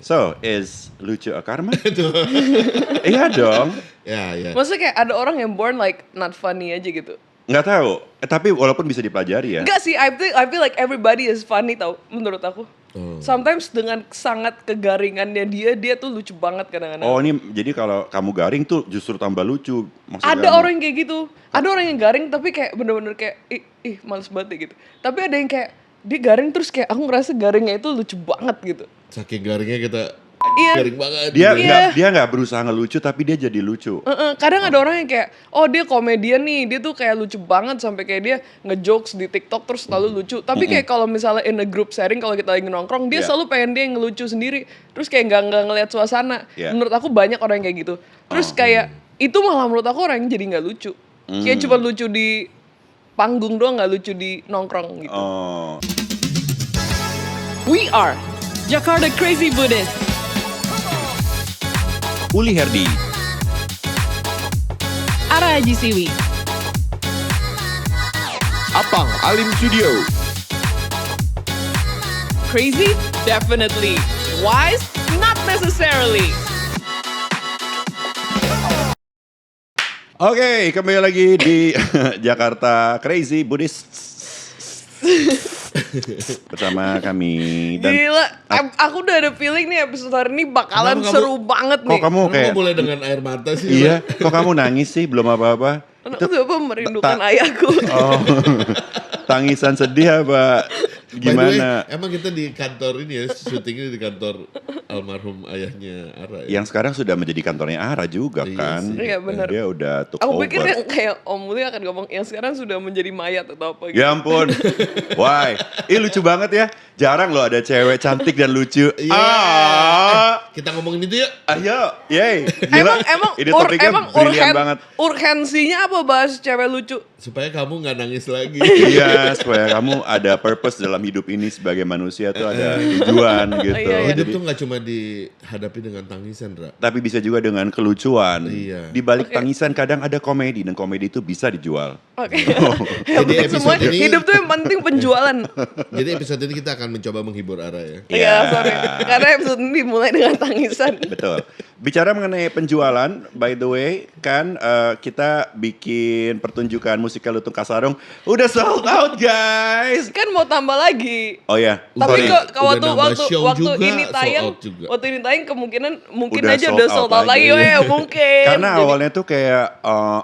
So, is lucu a karma? Iya dong. Ya. Maksudnya kayak ada orang yang born like not funny aja gitu. Nggak tahu. Tapi walaupun bisa dipelajari ya. Enggak sih, I feel like everybody is funny tau, menurut aku. Sometimes dengan sangat kegaringannya dia tuh lucu banget kadang-kadang. Oh ini jadi kalau kamu garing tuh justru tambah lucu. Maksudnya Ada orang yang kayak gitu. Ada orang yang garing tapi kayak bener-bener kayak ih males banget ya gitu. Tapi ada yang kayak dia garing terus kayak aku ngerasa garingnya itu lucu banget gitu. Saking garingnya kita Iya. garing banget. Dia nggak berusaha ngelucu tapi dia jadi lucu. Kadang ada orang yang kayak, oh dia komedian nih, dia tuh kayak lucu banget sampai kayak dia ngejokes di TikTok terus selalu lucu. Tapi kayak kalau misalnya in a group sharing kalau kita lagi nongkrong, dia selalu pengen dia yang ngelucu sendiri. Terus kayak nggak ngelihat suasana. Menurut aku banyak orang yang kayak gitu. Terus kayak itu malah menurut aku orang yang jadi nggak lucu. Kayak cuma lucu di panggung doang, nggak lucu di nongkrong gitu. Oh. We are Jakarta Crazy Buddhist. Uli Herdi. Ara Haji Siwi. Apang Alim Studio. Crazy? Definitely. Wise? Not necessarily. Oke, kembali lagi di Jakarta Crazy Buddhist. Bersama kami dan Gila, aku udah ada feeling nih episode hari ini bakalan seru banget nih. kok kamu kayak boleh dengan air mata sih? iya, kok kamu nangis sih belum apa-apa? Aku coba merindukan ayahku. Oh, tangisan sedih apa? By the way, Gimana? emang kita di kantor ini ya, syutingnya di kantor almarhum ayahnya Ara ya? Yang sekarang sudah menjadi kantornya Ara juga Iya kan? sih. Iya, benar. Dia udah took Aku over. pikir yang kayak Om Muli akan ngomong yang sekarang sudah menjadi mayat atau apa gitu. Ya ampun, why? Lucu banget ya. Jarang loh ada cewek cantik dan lucu. Iya. Kita ngomongin itu ya. Ayo, yay. Gila, Emang ini topiknya brilian banget. urgensinya apa bahas cewek lucu? Supaya kamu gak nangis lagi. Iya, supaya kamu ada purpose dalam hidup ini sebagai manusia tuh ada tujuan gitu. Iya. Hidup Jadi, tuh gak cuma dihadapi dengan tangisan, Ra. tapi bisa juga dengan kelucuan. Iya. Di balik tangisan kadang ada komedi dan komedi itu bisa dijual. Oke. Jadi Semua episode ini- hidup tuh yang penting penjualan. Jadi episode ini kita akan mencoba menghibur Ara ya. Iya, sorry. Karena episode ini dimulai dengan tangisan. Betul. Bicara mengenai penjualan, by the way, kan kita bikin pertunjukan musikal Lutung Kasarung udah sold out, guys. Kan mau tambah lagi. Oh ya, Tapi sorry. kok Udah nambah show waktu juga, ini sold tayang, out juga. waktu ini tayang kemungkinan mungkin Udah aja sold udah out sold out lagi, lagi. mungkin. Karena Jadi, awalnya tuh kayak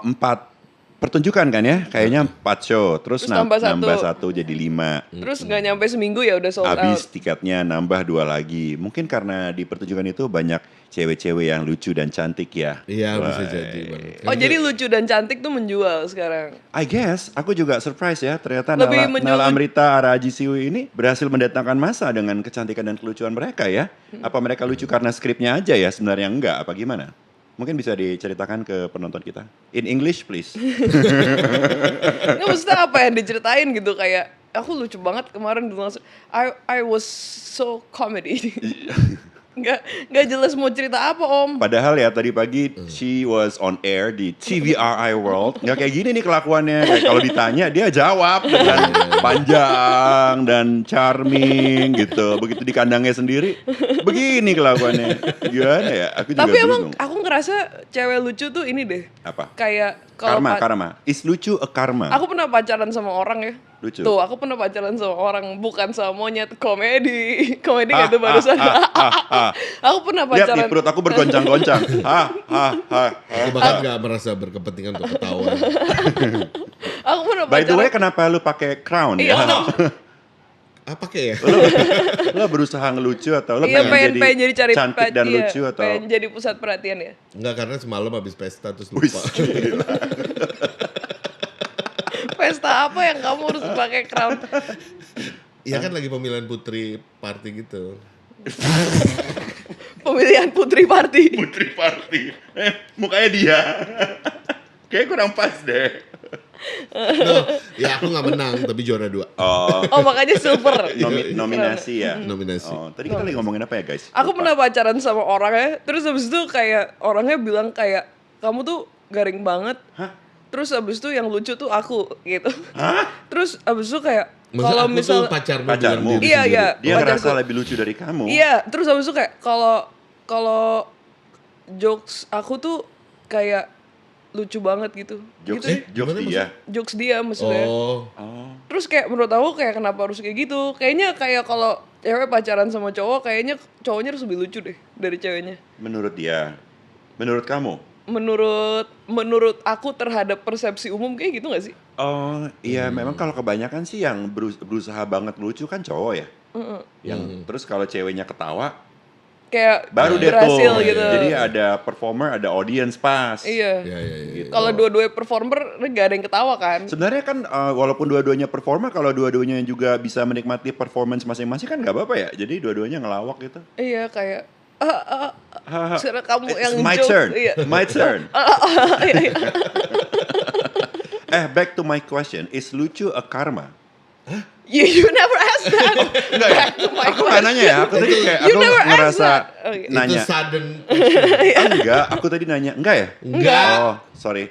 4 pertunjukan kan ya, kayaknya 4 show, terus Terus nambah nambah satu. 1 jadi 5. terus nggak nyampe seminggu ya udah sold Habis out. tiketnya nambah 2 lagi. Mungkin karena di pertunjukan itu banyak cewek-cewek yang lucu dan cantik ya. Iya, bisa Wah. jadi banget. Oh jadi lucu dan cantik tuh menjual sekarang. I guess, aku juga surprise ya, ternyata Lebih Nala Amrita, Ara Haji Siwi ini berhasil mendatangkan massa dengan kecantikan dan kelucuan mereka ya. Apa mereka lucu karena skripnya aja ya, sebenarnya enggak, apa gimana? Mungkin bisa diceritakan ke penonton kita. In English please. Nggak maksudnya apa yang diceritain gitu kayak aku lucu banget kemarin dulu langsung I was so comedy. Nggak jelas mau cerita apa Om. Padahal ya tadi pagi she was on air di TVRI World. Nggak kayak gini nih kelakuannya. Kayak kalau ditanya dia jawab dengan panjang dan charming gitu. Begitu di kandangnya sendiri, begini kelakuannya. Gimana ya? Aku juga Tapi emang bingung. aku ngerasa cewek lucu tuh ini deh. Apa? Kayak kalau Karma. Is lucu a karma? aku pernah pacaran sama orang ya. Lucu. Tuh, aku pernah pacaran sama orang bukan sama monyet, komedi. Komedi gitu barusan. Aku pernah Lihat pacaran. di perut aku bergoncang-goncang. Aku bahkan gak merasa berkepentingan untuk ketawa. Aku pernah By the way, pacaran. kenapa lu pakai crown Iya, ya? Apa kayak ya? Lo berusaha ngelucu atau lo Iya, pengen jadi cari cantik dan iya, lucu atau? pengen jadi pusat perhatian ya. Enggak, karena semalam habis pesta terus Wih, lupa. gila. Pesta apa yang kamu harus pakai crown? Iya kan lagi pemilihan putri party gitu. Pemilihan putri party. Putri party. Mukanya dia. Kayak kurang pas deh. No, ya aku gak menang tapi juara 2. Oh, makanya silver. Nominasi ya. Nominasi. Oh, tadi kita lagi ngomongin apa ya guys? Aku Lupa. pernah pacaran sama orangnya, terus habis itu kayak orangnya bilang kayak kamu tuh garing banget. Hah? Terus habis itu yang lucu tuh aku gitu. Hah? Terus habis itu kayak Maksud kalau aku misal tuh pacarmu, Pacarmu. bilang diri Iya, sendiri. iya. Dia Pacarku. ngerasa lebih lucu dari kamu. Iya, terus habis itu kayak kalau jokes aku tuh kayak lucu banget gitu. Jokes, Gitu deh. jokes Gimana dia. Jokes dia maksudnya. Oh, Oh. Terus kayak menurut aku kayak kenapa harus kayak gitu? Kayaknya kayak kalau cewek pacaran sama cowok kayaknya cowoknya harus lebih lucu deh dari ceweknya. Menurut dia. Menurut kamu? Menurut aku terhadap persepsi umum kayak gitu gak sih? Oh iya, memang kalau kebanyakan sih yang berusaha banget lucu kan cowok ya. Yang terus kalau ceweknya ketawa, Kayak baru deh berhasil tuh. gitu. Jadi ada performer, ada audience pas. Iya. iya. Gitu. Kalau dua-duanya performer gak ada yang ketawa kan? Sebenarnya kan walaupun dua-duanya performer, kalau dua-duanya juga bisa menikmati performance masing-masing kan nggak apa-apa ya. Jadi dua-duanya ngelawak gitu. Iya kayak sekarang kamu It's yang my joke. turn. Iya. My turn. Iya, iya. Back to my question, is lucu a karma? You never ask that. Enggak ya? Back to my Aku nggak nanya ya. Aku tadi kayak You aku never asked ngerasa that. Okay. Itu nanya. sudden. Enggak, aku tadi nanya. Enggak ya? Enggak. Oh, sorry.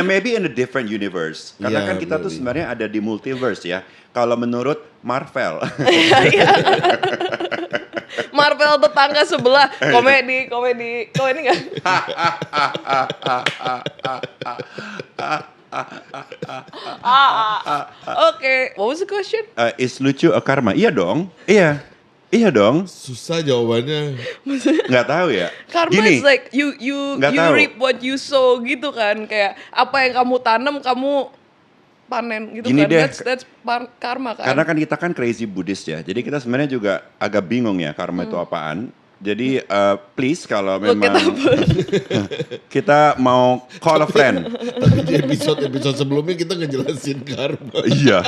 Maybe in a different universe. Karena Iya, kan kita tuh maybe. sebenarnya ada di multiverse ya. Kalau menurut Marvel. Marvel tetangga sebelah komedi nggak? Oke, what was the question? Is lucu a karma? Iya dong. Iya. Iya dong. Susah jawabannya. Nggak tahu ya. Karma Gini, is like you Nggak tahu. reap what you sow gitu kan, kayak apa yang kamu tanam kamu panen gitu Gini kan. deh. That's karma kan. karena kan kita kan crazy Buddhist ya. Jadi kita sebenarnya juga agak bingung ya karma itu apaan. Jadi please kalau Look at memang kita mau call a friend. Tapi di episode sebelumnya kita ngejelasin karma. Iya.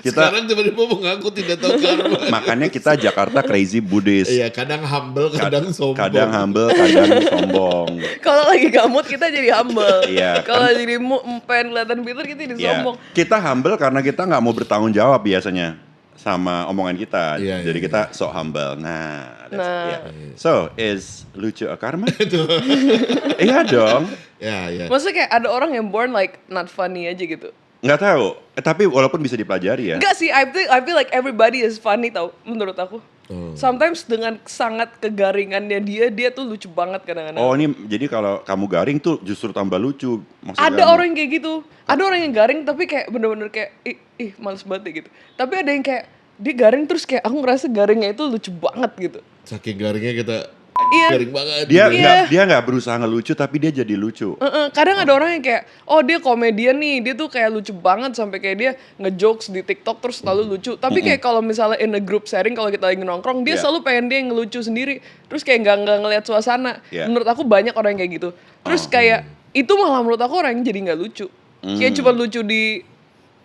Kita Sekarang tiba-tiba mengaku tidak tahu karma. makanya kita Jakarta crazy Buddhist. Iya, kadang humble, kadang sombong. Kadang humble, kadang sombong. Kalau lagi gamut kita jadi humble. Iya, Kalau kan. jadi pengen kelihatan pintar kita jadi Ya, sombong. kita humble karena kita nggak mau bertanggung jawab biasanya sama omongan kita. Iya, Jadi iya, kita sok humble. Nah, Nah. So, is lucu a karma? Iya dong. Ya, ya. Maksudnya kayak ada orang yang born like not funny aja gitu. Nggak tahu. Tapi walaupun bisa dipelajari ya. Enggak sih, I feel like everybody is funny tau, menurut aku. Sometimes dengan sangat kegaringannya dia tuh lucu banget kadang-kadang. Oh ini jadi kalau kamu garing tuh justru tambah lucu. Maksud Ada kamu. orang yang kayak gitu. Ada orang yang garing tapi kayak bener-bener kayak ih males banget deh gitu. Tapi ada yang kayak dia garing terus kayak aku ngerasa garingnya itu lucu banget gitu. Saking garingnya kita Iya. garing banget. Dia gitu. nggak dia nggak berusaha ngelucu tapi dia jadi lucu. Kadang ada orang yang kayak, oh dia komedian nih, dia tuh kayak lucu banget sampai kayak dia ngejokes di TikTok terus selalu lucu. Tapi kayak kalau misalnya in a group sharing kalau kita lagi nongkrong, dia Yeah. selalu pengen dia yang ngelucu sendiri. Terus kayak nggak ngeliat suasana. Yeah. Menurut aku banyak orang yang kayak gitu. Terus kayak itu malah menurut aku orang yang jadi nggak lucu. Kayak cuma lucu di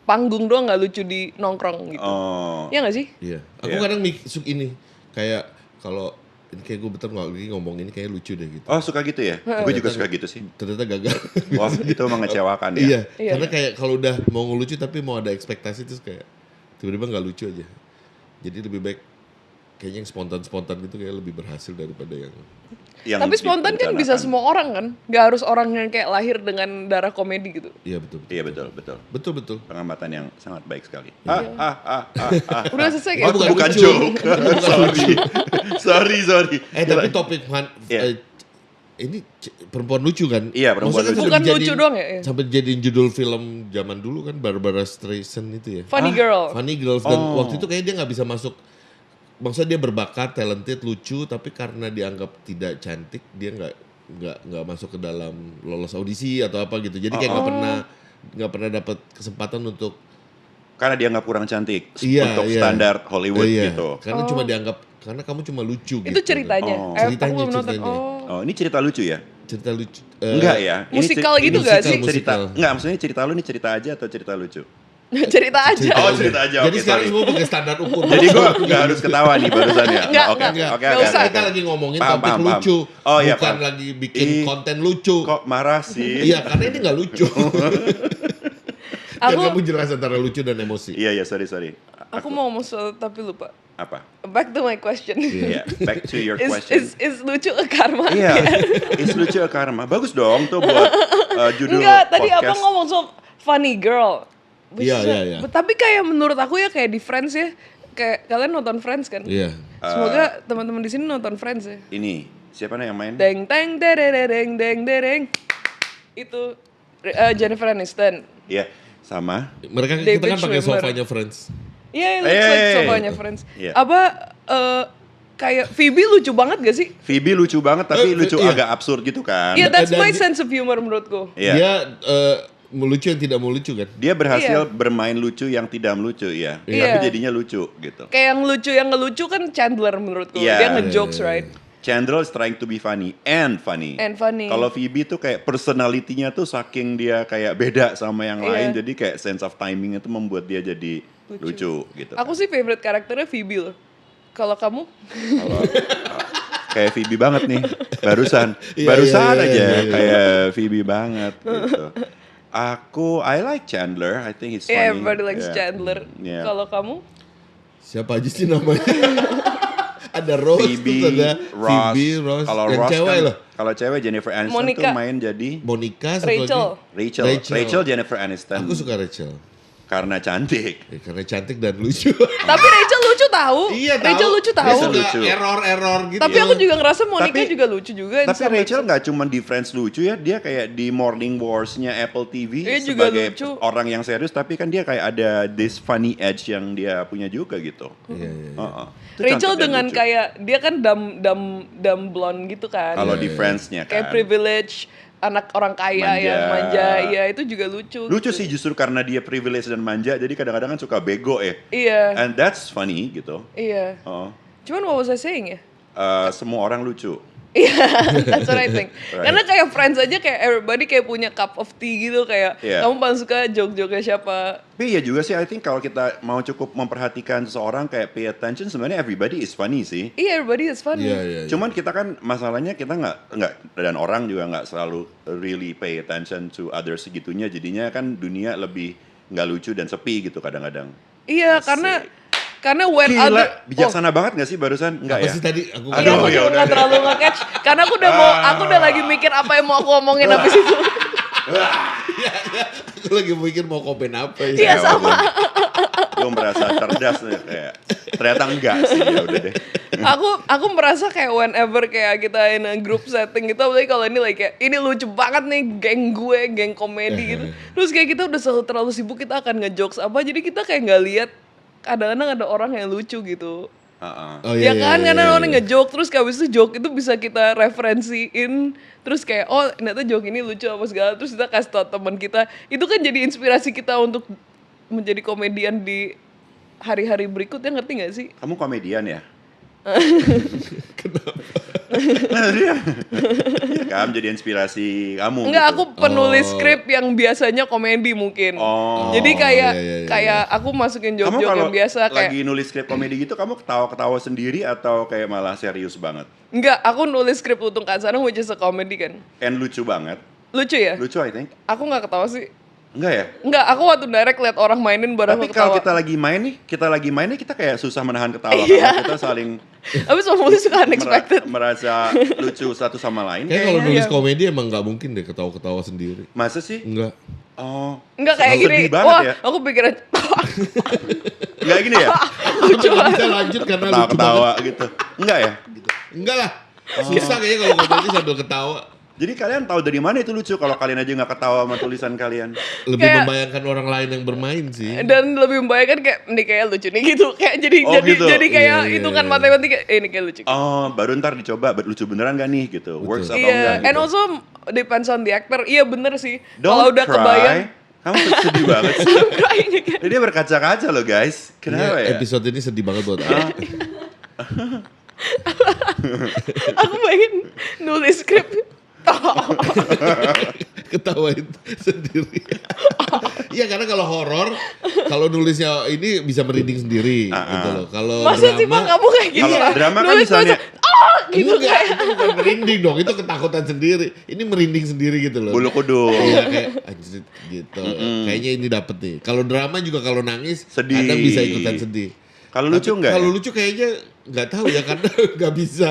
panggung doang, nggak lucu di nongkrong gitu. Oh. Iya nggak sih? Iya. Aku Iya. kadang ini kayak kalau ini kayak gue betul nggak ngomong ini kayak lucu deh gitu. Oh suka gitu ya? Gue juga suka gitu sih. Ternyata gagal. Wah itu mengecewakan ya. Iya. Iya. Karena kayak kalau udah mau ngelucu tapi mau ada ekspektasi terus kayak tiba-tiba nggak lucu aja. Jadi lebih baik kayaknya yang spontan-spontan gitu kayak lebih berhasil daripada yang Yang Tapi spontan kan bisa direncanakan. semua orang kan? Nggak harus orang yang kayak lahir dengan darah komedi gitu. iya betul. Iya betul betul. Betul. Pengamatan yang sangat baik sekali. Udah selesai Oh, kayak bukan lucu. joke. sorry. Tapi topik Iya. ini perempuan lucu kan? Iya, perempuan Maksudnya lucu. Bukan sampai lucu dijadiin- doang ya? Iya. Sampai jadiin judul film zaman dulu kan Barbara Streisand itu ya. Funny girl. Funny Girls dan Oh. waktu itu kayaknya dia nggak bisa masuk. Maksudnya dia berbakat, talented, lucu, tapi karena dianggap tidak cantik dia nggak masuk ke dalam lolos audisi atau apa gitu. Jadi kayak nggak pernah dapat kesempatan untuk Karena dia nggak kurang cantik Iya, untuk iya. standar Hollywood iya, gitu. Karena cuma dianggap karena kamu cuma lucu gitu. Itu ceritanya. Oh. Aku Ceritanya, belum nonton. ceritanya. Oh. Oh ini cerita lucu ya? Cerita lucu. Enggak ya? Musikal gitu gak gak sih? Cerita, Musikal. enggak maksudnya cerita lu ini cerita aja atau cerita lucu? Cerita aja. Oh cerita aja, Jadi oke, sekarang sorry. semua pakai standar ukur. Jadi gue nggak harus ketawa nih barusan ya? Enggak, Oke, enggak. oke, Nggak oke, usah. oke. Kita lagi ngomongin Paham, topik paham, lucu, paham. Oh, iya, bukan paham. lagi bikin Ih, konten lucu. Kok marah sih? Iya, karena ini nggak lucu. Dan Aku kamu jelas antara lucu dan emosi. Iya, sorry. aku mau ngomong sesuatu tapi lupa. Apa? Back to my question. Iya, back to your Is question. lucu ke karma? Iya, is lucu a karma. Bagus dong tuh buat judul Enggak, tadi podcast. apa ngomong soal funny girl. bisa. Iya. Tapi kayak menurut aku ya kayak di Friends ya. Kayak kalian nonton Friends kan? Iya. Semoga teman-teman di sini nonton Friends ya. Ini siapa nih yang main? Deng deng dereng deng dereng. Itu Jennifer Aniston. Iya, sama. Mereka David kita kan pakai Schwimmer. sofanya Friends. Iya, it looks like Hey. sofanya Friends. Iya. Apa kayak Phoebe lucu banget gak sih? Phoebe lucu banget tapi lucu iya. agak absurd gitu kan. Iya, that's Dan my di- sense of humor menurutku. Iya. Dia melucu yang tidak mau lucu kan? Dia berhasil Iya. bermain lucu yang tidak melucu ya. Iya. Tapi jadinya lucu gitu. Kayak yang ngelucu kan Chandler menurutku. Iya. Dia ngejokes, right? Chandler is trying to be funny and funny. And funny. Kalau Phoebe tuh kayak personality-nya tuh saking dia kayak beda sama yang Iya. lain, jadi kayak sense of timing itu membuat dia jadi lucu gitu. Aku sih favorite karakternya Phoebe loh. Kalau kamu? Kalau kayak Phoebe banget nih, barusan Iya, aja iya. kayak Phoebe banget gitu. I like Chandler, I think he's funny. Yeah, everybody likes Yeah. Chandler. Yeah. Kalau kamu? Siapa aja sih namanya? Ada Rose, Phoebe, terus ada Ross. Phoebe, Rose. Kalau yang Ross cewek kan, loh. kalau cewek Jennifer Aniston Monica. tuh main jadi Monica, satu Rachel. lagi. Rachel Jennifer Aniston. Aku suka Rachel. Karena cantik. Karena cantik dan lucu. Tapi Rachel lucu tahu. Iya, Rachel lucu Dia tahu. suka Lucu. error gitu. Tapi aku juga ngerasa Monica Tapi- juga lucu juga. in Tapi some Rachel episodes. nggak cuma di Friends lucu ya, dia kayak di Morning Wars-nya Apple TV Dia juga sebagai lucu. orang yang serius, tapi kan dia kayak ada this funny edge yang dia punya juga gitu. Iya. Heeh. Itu Rachel cantik dan dengan lucu. kayak dia kan dumb blonde gitu kan. kalau di Friends-nya Kayak kan. privilege anak orang kaya Manja. yang manja, ya itu juga lucu. Lucu gitu. sih justru karena dia privilege dan manja, jadi kadang-kadang kan suka bego ya. Iya, And that's funny gitu. iya. Oh. Cuman what was I saying ya? Semua orang lucu. Iya, that's what I think. Right. Karena kayak Friends aja kayak everybody kayak punya cup of tea gitu kayak Yeah. kamu paling suka joke-joke siapa. Tapi ya juga sih, I think kalau kita mau cukup memperhatikan seseorang kayak pay attention, sebenarnya everybody is funny sih. Iya, everybody is funny. Iya. Cuman kita kan masalahnya kita nggak dan orang juga nggak selalu really pay attention to others segitunya, jadinya kan dunia lebih nggak lucu dan sepi gitu kadang-kadang. Iya, Asik. karena when Gila, other bijaksana banget nggak sih barusan? Enggak Apa ya? sih tadi? Aku Iya, Aduh, aku ya juga udah nggak deh. terlalu nge-catch karena aku udah lagi mikir apa yang mau aku omongin habis itu. Aku lagi mikir mau komen apa ya. Iya, sama. Gue merasa cerdas nih kayak ternyata enggak sih, ya udah deh. aku merasa kayak whenever kayak kita in a group setting gitu, apalagi kalau ini like kayak ini lucu banget nih geng gue, geng komedi gitu. Terus kayak kita udah selalu terlalu sibuk kita akan ngejokes apa, jadi kita kayak nggak lihat kadang-kadang ada orang yang lucu gitu. Heeh. Oh, Ya kan, karena iya. orang ngejoke terus kayak abis itu joke itu bisa kita referensiin terus kayak oh ternyata joke ini lucu apa segala, terus kita kasih tau teman kita, itu kan jadi inspirasi kita untuk menjadi komedian di hari-hari berikutnya, ngerti gak sih? Kamu komedian ya? Kenapa? Iya kan, jadi inspirasi kamu. Enggak, gitu. aku penulis skrip yang biasanya komedi mungkin. Oh. Jadi kayak iya. kayak aku masukin Kamu joke-joke kalau yang biasa kayak lagi nulis skrip komedi gitu, kamu ketawa-ketawa sendiri atau kayak malah serius banget? enggak, aku nulis skrip Lutung Kansana which is a comedy kan. And lucu banget. Lucu ya? Lucu I think. Aku nggak ketawa sih. Enggak ya? Enggak, aku waktu direct liat orang mainin baru Tapi aku kalau ketawa. kita lagi main nih, kita kayak susah menahan ketawa Iya. karena kita saling Tapi semua suka unexpected. merasa lucu satu sama lain. Kayak kalau Kayaknya nulis iya. komedi emang nggak mungkin deh ketawa-ketawa sendiri. Masa sih? Enggak. Oh. Enggak kayak Sedih gini. banget Wah, ya. aku pikiran Enggak gini ya? Lucu bisa lanjut karena lucu banget. Ketawa gitu. Enggak ya? Enggak lah. Susah kayaknya kalau komedi sambil ketawa. Jadi kalian tahu dari mana itu lucu kalau kalian aja nggak ketawa sama tulisan kalian? Lebih Kayak- membayangkan orang lain yang bermain sih. dan lebih membayangkan kayak ini kayak lucu nih gitu. Kayak jadi Oh, jadi gitu. jadi kayak Iya, iya, hitungan iya. matematika ini kayak lucu. Oh, baru ntar dicoba lucu beneran gak nih gitu. Works atau Iya, enggak gitu. and also depends on the actor. Iya bener sih. Don't Kalau udah cry. kebayang, Kamu sedih banget sih. I'm crying again. Dia berkaca-kaca loh guys. Kenapa Ini ya? Episode ini sedih banget buat aku. Aku pengen nulis skrip. Ketawain sendiri. Iya karena kalau horor, kalau nulisnya ini bisa merinding sendiri gitu loh. Kalau Masa sih bang drama, kamu kayak gini? Kalau drama kan Nulis misalnya gitu enggak, kayak. itu bukan merinding dong, itu ketakutan sendiri. Ini merinding sendiri gitu loh. bulu kuduk. Iya kayak anjir gitu. Kayaknya ini dapet nih. Kalau drama juga kalau nangis Sedih. kadang bisa ikutan sedih. Kalau lucu Tapi enggak? Kalau ya? lucu kayaknya nggak tahu ya karena nggak bisa.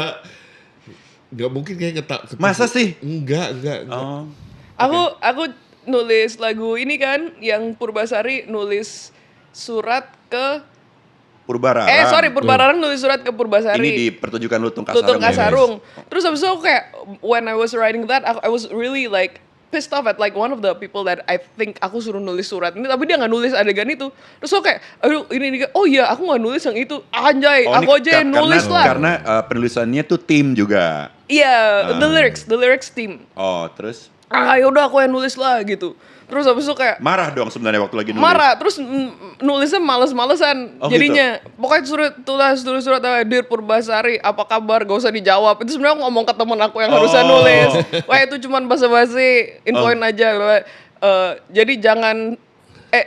Nggak mungkin kayak Masa sih? Enggak. Oh. Aku nulis lagu ini kan, yang Purbasari nulis surat ke Purbarara. Purbarara nulis surat ke Purbasari. Ini di pertunjukan Lutung Kasarung. Lutung Kasarung. Terus habis itu aku kayak when I was writing that, I was really like pissed off at like one of the people that I think aku suruh nulis surat ini, tapi dia nggak nulis adegan itu. Terus aku kayak, aduh ini oh iya aku nggak nulis yang itu, anjay, aku aja yang nulis lah. Karena penulisannya tuh tim juga. Iya, the lyrics team. Oh, terus? Yaudah aku yang nulis lah gitu. Terus habis itu kayak Marah dong sebenarnya waktu lagi nulis. marah, terus nulisnya males-malesan. Oh, jadinya pokoknya tulis surat Dear Purbasari, apa kabar? Gak usah dijawab. Itu sebenarnya aku ngomong ke temen aku yang harusnya nulis. Wah itu cuman basa-basi, infoin aja. Jadi jangan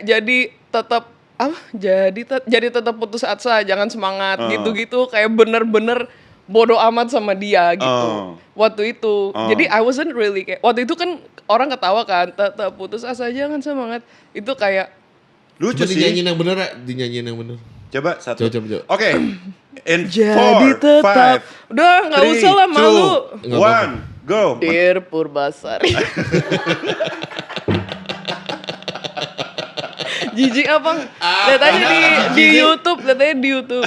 jadi tetap jadi tetap putus asa, jangan semangat gitu-gitu, kayak bener-bener bodoh amat sama dia gitu. Waktu itu. Jadi I wasn't really kayak waktu itu kan orang ketawa kan, tetap putus asa jangan semangat. Itu kayak Lucu Coba sih. dinyanyiin yang bener, dinyanyiin yang bener. Coba satu. Coba. Oke. In jadi 4, tetap 5, udah nggak usah lah malu. 1, go. Dear Purbasari. Jijik apa? Lihat aja di YouTube, lihat aja di YouTube.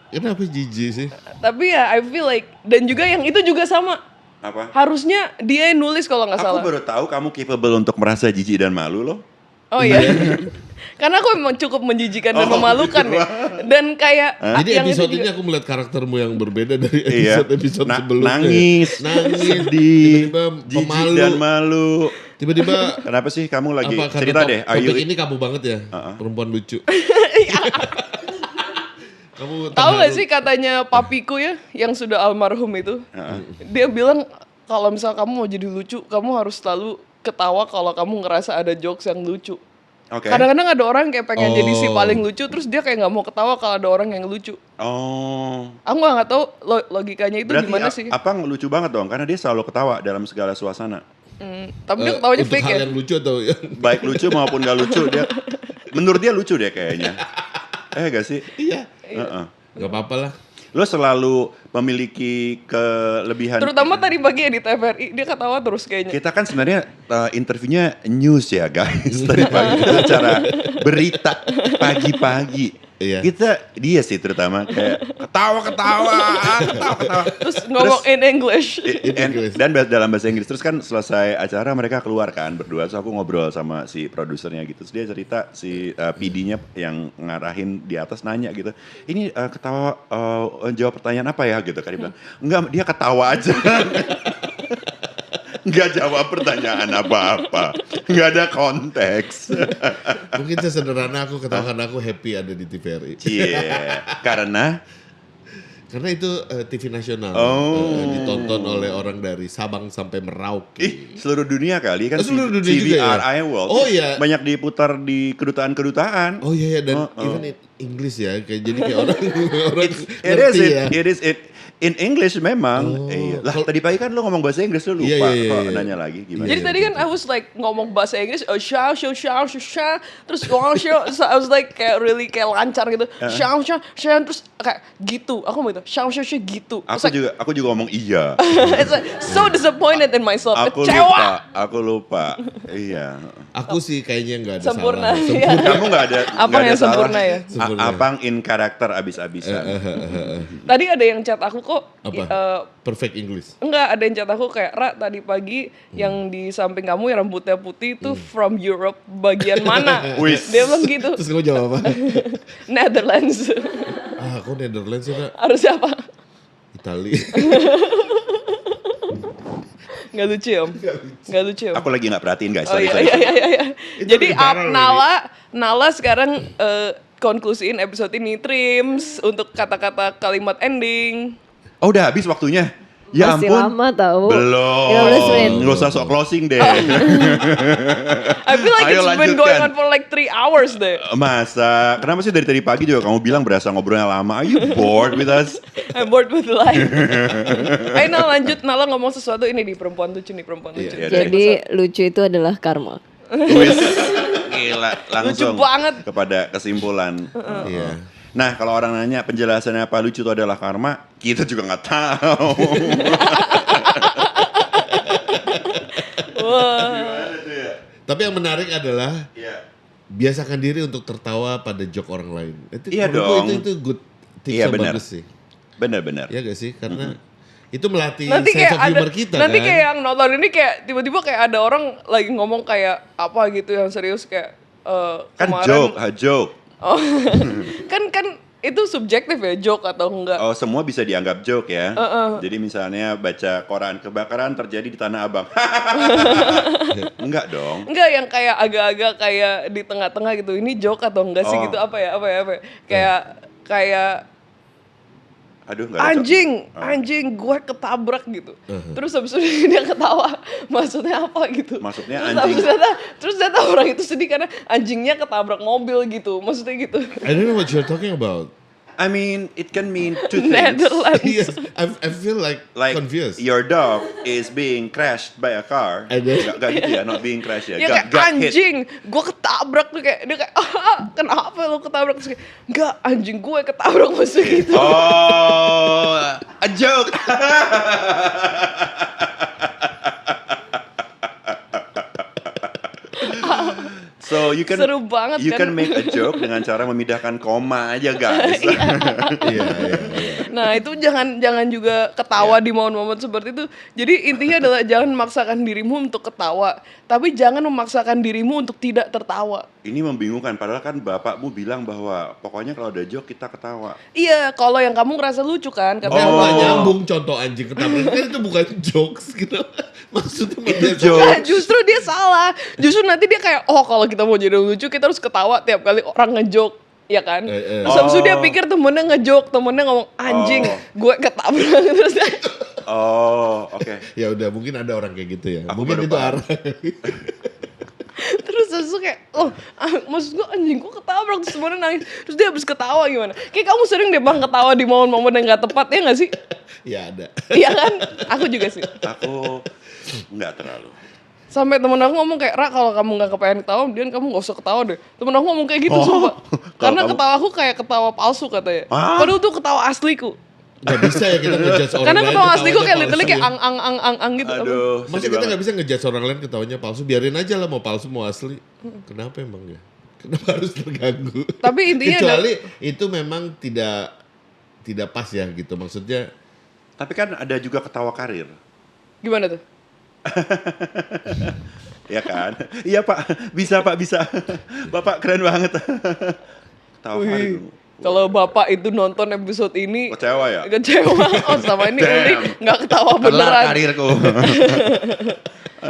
Kenapa jijik sih? Tapi ya I feel like, dan juga yang itu juga sama. Apa? Harusnya dia yang nulis kalau nggak Aku salah. baru tahu kamu capable untuk merasa jijik dan malu loh. Oh iya. Karena aku memang cukup menjijikan dan memalukan gitu. ya. Dan kayak Jadi yang itu episode juga- ini aku melihat karaktermu yang berbeda dari Iya. episode sebelumnya. Nangis, sedih, tiba-tiba jijik pemalu. dan malu. Tiba-tiba Kenapa sih kamu lagi apa, cerita deh? Are you topik ini kamu banget ya, perempuan lucu. Kamu Tahu gak terharu. sih katanya papiku ya, yang sudah almarhum itu, dia bilang kalau misal kamu mau jadi lucu, kamu harus selalu ketawa kalau kamu ngerasa ada jokes yang lucu. Oke. Kadang-kadang ada orang kayak pengen jadi si Oh. paling lucu, terus dia kayak nggak mau ketawa kalau ada orang yang lucu. Oh. Aku nggak tahu logikanya itu Berarti gimana sih. Apang lucu banget dong karena dia selalu ketawa dalam segala suasana. Tapi dia ketawanya untuk fake hal ya. yang lucu atau yang Baik lucu maupun gak lucu dia menurut dia lucu deh kayaknya. Gak sih? iya, Heeh. nggak apa-apa lah. Lo selalu memiliki kelebihan. Terutama tadi pagi ya di TVRI, dia ketawa terus kayaknya. Kita kan sebenarnya interviewnya news ya guys. Tadi pagi itu acara berita pagi-pagi. Iya. Dia sih terutama kayak ketawa. Terus ngomong in English. Dan dalam bahasa Inggris. Terus kan selesai acara mereka keluar kan berdua. Terus aku ngobrol sama si produsernya gitu. Terus dia cerita si PD-nya yang ngarahin di atas nanya gitu. Ini ketawa jawab pertanyaan apa ya gitu kan. Dia bilang, enggak dia ketawa aja. Enggak jawab pertanyaan apa-apa. Enggak ada konteks. Mungkin sesederhana aku ketawa karena aku happy ada di TVRI. Iya. Karena Karena itu TV nasional, ditonton oleh orang dari Sabang sampai Merauke. seluruh dunia kali kan Seluruh dunia juga ya? TVRI World. Oh iya. Banyak diputar di kedutaan-kedutaan. Oh iya, dan even in English ya, kayak jadi kayak orang It ngerti is, ya. it is in English memang. Lah tadi pagi kan lo ngomong bahasa Inggris lo lupa. Iya. Kok nanya lagi gimana? Jadi tadi kan I was like ngomong bahasa Inggris, show, terus ngomong show, so I was like kayak really kayak lancar gitu, show, terus kayak gitu, aku mau gitu, show gitu. Terus Aku juga ngomong iya. it's like so disappointed in myself, Aku lupa. Iya. Aku sih kayaknya nggak ada Sempurna, salah. iya. Kamu nggak ada. Apa nggak ada yang salah. sempurna ya? Sempurna. Apang in karakter abis-abisan. Tadi ada yang chat aku kok, Apa? Perfect English. enggak, ada yang chat aku kayak, Ra tadi pagi yang di samping kamu yang rambutnya putih itu from Europe bagian mana? Wis. Dia bilang gitu, Terus kamu jawab apa? Netherlands. Aku Netherlands ya, Kak. Harusnya apa? Itali. Nggak lucu ya, Om? Nggak lucu ya, Om? Aku lagi nggak perhatiin guys. Oh Sorry, iya, sorry. iya. Jadi bicara loh Nala sekarang konklusiin episode ini trims untuk kata-kata kalimat ending. Oh udah habis waktunya. Ya Masih ampun. lama tahu. Belum. 15 menit. Nggak usah sok closing deh. I feel like Ayo it's been going lanjutkan. on for like 3 hours deh. Masa? Kenapa sih dari tadi pagi juga kamu bilang berasa ngobrolnya lama? Are you bored with us? I'm bored with life. Ayo Nala lanjut, Nala ngomong sesuatu ini di perempuan lucu nih, perempuan lucu. Iya, Jadi lucu itu adalah karma. Wis. Gila, langsung Lucu banget. kepada kesimpulan. Iya. Nah, kalau orang nanya penjelasannya apa lucu itu adalah karma, kita juga nggak tahu. Wah. Gimana tuh ya? Tapi yang menarik adalah Iya. biasakan diri untuk tertawa pada joke orang lain. Itu Iya menurutku dong. Itu good tips Iya, yang benar. bagus sih. Benar-benar. Ya gak sih? Karena itu melatih Nanti sense kayak of ada, humor kita nanti kan. kayak yang nonton ini kayak tiba-tiba kayak ada orang lagi ngomong kayak apa gitu yang serius kayak Kan kemarin. joke. Oh, kan itu subjektif ya joke atau enggak? Oh, semua bisa dianggap joke ya. Jadi misalnya baca koran kebakaran terjadi di Tanah Abang. Enggak dong. Enggak yang kayak agak-agak kayak di tengah-tengah gitu. Ini joke atau enggak sih Oh. gitu apa ya? Kayak Aduh, enggak ada. anjing gue ketabrak gitu. Terus habis itu dia ketawa. Maksudnya apa gitu? Maksudnya Terus anjing. terus ternyata orang itu sedih karena anjingnya ketabrak mobil gitu. Maksudnya gitu. I don't know what you're talking about. I mean, it can mean two things. Netherlands. Yes, I feel like confused. Your dog is being crashed by a car. And then- Gak gitu ya, not being crashed ya. Ya kayak got hit. anjing, gue ketabrak tuh kayak dia kayak kenapa lo ketabrak? Terus kayak enggak anjing gue ketabrak maksudnya gitu. Oh, a joke. So you can Seru banget you kan? can make a joke dengan cara memindahkan koma aja guys. Iya. Nah itu jangan juga ketawa di momen-momen seperti itu. Jadi intinya adalah jangan memaksakan dirimu untuk ketawa, tapi jangan memaksakan dirimu untuk tidak tertawa. Ini membingungkan padahal kan bapakmu bilang bahwa pokoknya kalau ada joke kita ketawa. Iya, kalau yang kamu ngerasa lucu kan, Tapi katanya. aku gak nyambung contoh anjing ketabrak kan itu bukan jokes gitu. Maksudnya Itu biasa- joke. Nah, justru dia salah. Justru nanti dia kayak, oh kalau kita mau jadi lucu kita harus ketawa tiap kali orang ngejoke, ya kan? Terus habis itu dia pikir temennya ngejoke, temennya ngomong anjing, gue ketabrak terus dia, Oh, oke. Ya udah mungkin ada orang kayak gitu ya. Aku Mungkin baru itu paham. arah. terus kayak, oh maksud gue anjing gue ketabrak terus temennya nangis, terus dia habis ketawa gimana? Kayak kamu sering deh bang ketawa di momen-momen yang gak tepat ya nggak sih? Ya ada. Iya kan? Aku juga sih. Aku nggak terlalu. Sampai temen aku ngomong kayak, Ra kalau kamu gak kepengen ketawa, kemudian kamu gak usah ketawa deh. Temen aku ngomong kayak gitu, Oh, sumpah. kalau Karena kamu- ketawa aku kayak ketawa palsu katanya. Hah? Padahal tuh ketawa asliku. Gak bisa ya kita ngejudge orang Karena lain ketawa asliku ketawanya kayak literally palsu kayak ya. ang gitu. Aduh, Masa sedih kita banget. gak bisa ngejudge orang lain ketawanya palsu, biarin aja lah mau palsu mau asli. Kenapa emang ya? Kenapa harus terganggu? Tapi intinya kecuali itu memang tidak pas ya gitu. Maksudnya Tapi kan ada juga ketawa karir. Gimana tuh? Ya kan? Iya pak, bisa pak, bisa. Bapak keren banget. Ketawa karir. Kalau bapak itu nonton episode ini Kecewa ya? Kecewa. Oh sama ini Damn. Uli gak ketawa Kelar beneran. karirku.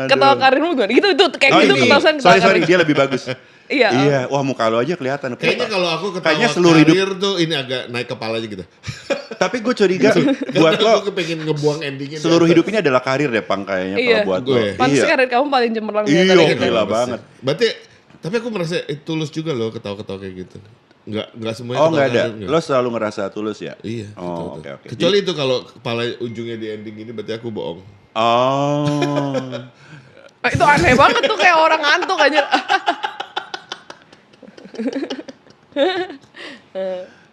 Ketawa karirmu gimana? Gitu kayak Oh, gitu ini. ketahuan ketawa Sorry, karir. dia lebih bagus. Iya. Iya, wah muka lo aja kelihatan. kayaknya kalau aku ketawa Kayaknya seluruh hidup. karir tuh ini agak naik kepalanya gitu. Tapi gue curiga buat Karena lo aku kepengen ngebuang endingnya. di seluruh atas. hidup ini adalah karir deh Pang kayaknya Iya. kalau buat lo. Gue. Pantes Iya. karir kamu paling cemerlang di Iya, antara gila. kita. Gila Pasti. banget. Berarti tapi aku merasa tulus juga loh ketawa-ketawa kayak gitu. Enggak semuanya Oh ketawa nggak ada. karir, nggak. Lo selalu ngerasa tulus ya? Iya. Oh, betul. oke. Kecuali itu kalau kepala ujungnya di ending ini berarti aku bohong. Oh. Itu aneh banget tuh kayak orang ngantuk aja.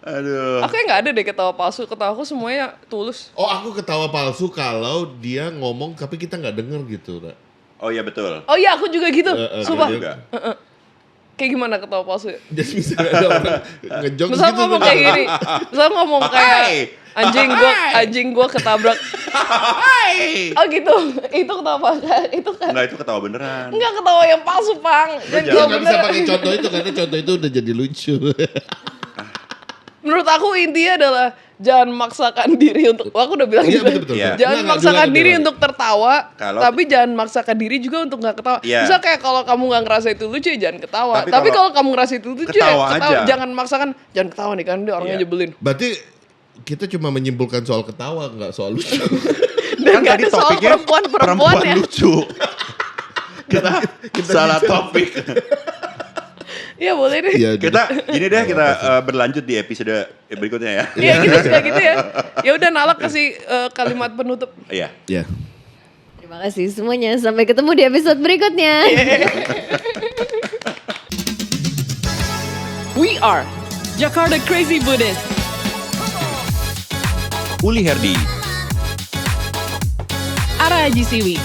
Aduh. Aku nggak ada deh ketawa palsu, ketawa aku semuanya tulus. Oh aku ketawa palsu kalau dia ngomong tapi kita nggak denger gitu. Ra. Oh iya betul. Oh iya aku juga gitu, sumpah. Gue juga. Kayak gimana ketawa palsu ya? Jadi misalnya ada orang ngejok Misal gitu. ngomong tuh, kayak gini, misal ngomong kayak Hai. anjing gua ketabrak. Hai. Oh gitu, itu ketawa palsu, itu kan. Enggak itu ketawa beneran. Enggak ketawa yang palsu pang. Dan Dia kalau nggak bisa bener, pakai contoh itu karena contoh itu udah jadi lucu. menurut aku intinya adalah jangan maksakan diri untuk, aku udah bilang Iya gitu. betul. Iya. Jangan Nggak, maksakan jualan, diri jualan. untuk tertawa, Kalau- tapi jangan maksakan diri juga untuk nggak ketawa. Iya. Misal kayak kalau kamu nggak ngerasa itu lucu, ya jangan ketawa. Tapi Tapi kalau kalau kamu ngerasa itu lucu, ya ketawa ketawa. aja. Jangan maksakan, jangan ketawa nih kan dia orangnya Iya. nyebelin. Berarti kita cuma menyimpulkan soal ketawa nggak soal lucu. Dan nggak ada soal perempuan ya. lucu. kita salah topik. Iya boleh deh. Iya, Kita gini deh kita berlanjut di episode berikutnya ya. Iya gitu suka gitu ya. Ya udah Nala kasih kalimat penutup. Iya. Iya. Terima kasih semuanya. Sampai ketemu di episode berikutnya. We are Jakarta Crazy Buddhist. Uli Herdi. Ara Haji Siwi.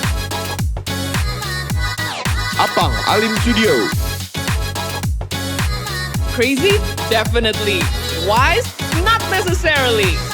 Apang Alim Studio. Crazy? Definitely. Wise? Not necessarily.